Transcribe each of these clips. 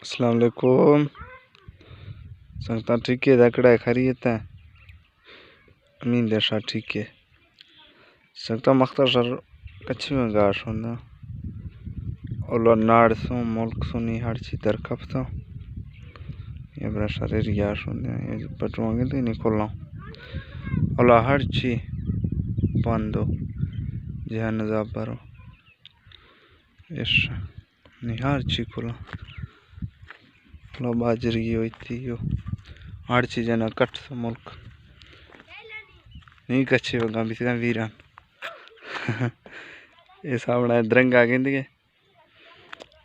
अस्सलाम वालेकुम। संगता ठीक है दकड़ा खरीत है अमीन देशा ठीक है संगता मख्तर सर कच्ची में गाश होना ओला नाड़ सो मुल्क सुनी हड़ची दरकप तो ये बड़ा शरीर गाश होने ये पटवांगे तो नहीं खोलना ओला हड़ची बंदो जहाँ नजाब बरो इस निहार ची खोला लो बाजरी होती थी यो हर चीज़ ना कट सो मुल्क नहीं कच्चे होगा बिस्का वीरान ये सावड़ा दरंगा गेंद के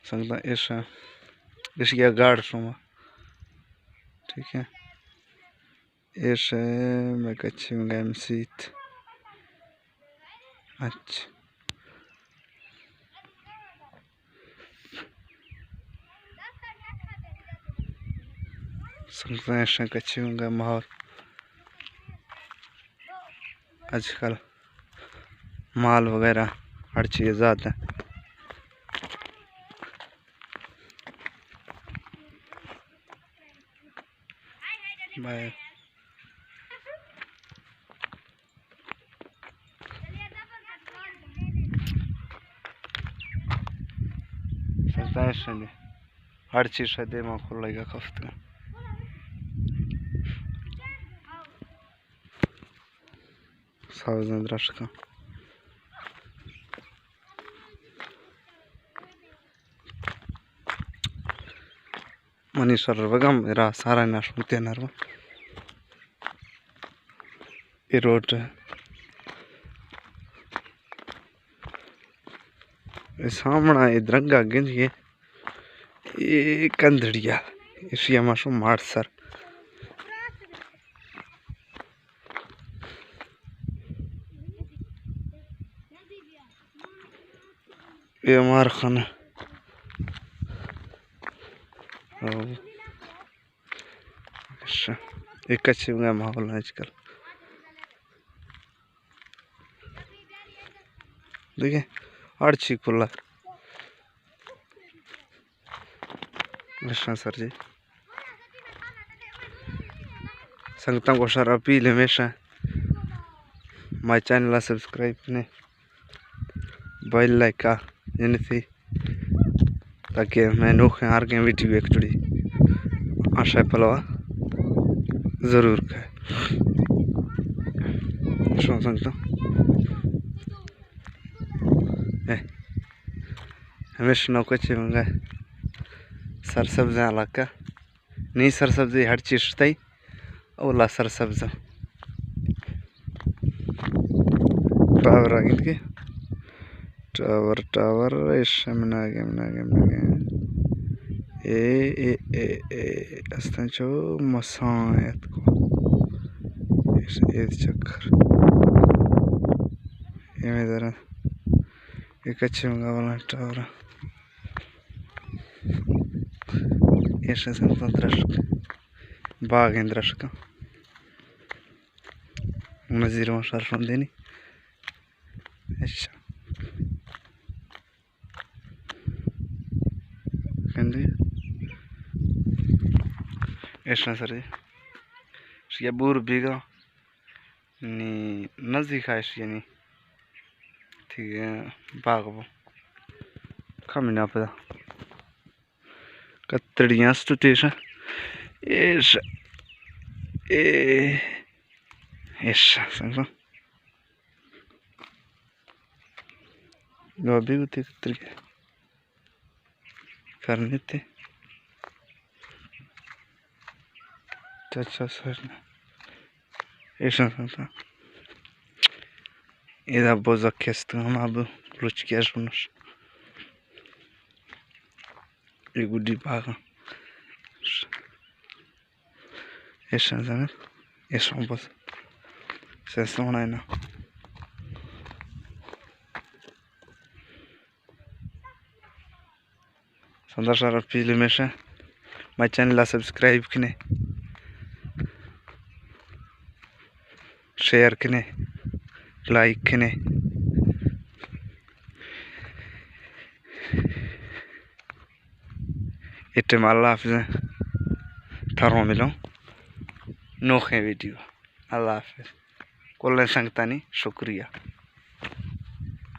संगता इस क्या गाड़ सुमा ठीक है इस मैं कच्चे में गए मसीत अच्छा संगता ऐसा कच्चे में गए माहौल आजकल माल वगैरह हर चीज़ ज़्यादा है बाय हर चीज़ से दे खोल लेगा खफ्त सावधान रश का मनीषर बगम मेरा सारा नाश होते नरवा ये रोड सामना ये दरंगा गिंज ये कंदड़िया इसिया माशो मार सर ये मार खाना एक अच्छे माहौल है आजकल देखिए हर चीज खुला सर जी संगता को सर अपील हमेशा माय चैनल सब्सक्राइब ने बेल लाइक का थी ताकि मैं नोखे हार के वीडियो एक जुड़ी आशा पलवा जरूर है संगता हमेशा नौका चेंगा सर सब्जा इलाका नहीं सर सब्जी हर चीज तई ओला सर सब्जा टावर आगे के टावर टावर ऐसे मनागे ए अस्तं चो मसायत को ऐसे चक्कर ये में जरा एक अच्छे मंगा वाला टावर ऐसे संतंत्र बाग इंद्रश का नज़ीर मशार देनी अच्छा कहते ऐसा सर ये बूर बीगा नी नज़दीक है यानी ठीक है बाग वो खामिना पता कतड़ियाँ स्टेशन ऐसा ऐसा समझो भी होते तरीके करने थे अच्छा सर ऐसा समझा इधर बोझ केस्त हम अब लुच किया सुनस ये गुड्डी बागा ऐसा जाने ऐसा बस ऐसा होना है ना संदर सारा पीले में से माय चैनल सब्सक्राइब कने शेयर कने लाइक कने इतने अल्लाह हाफिज़ थारों मिलो नोखे वीडियो अल्लाह हाफिज़ कोल्ले संगतानी शुक्रिया।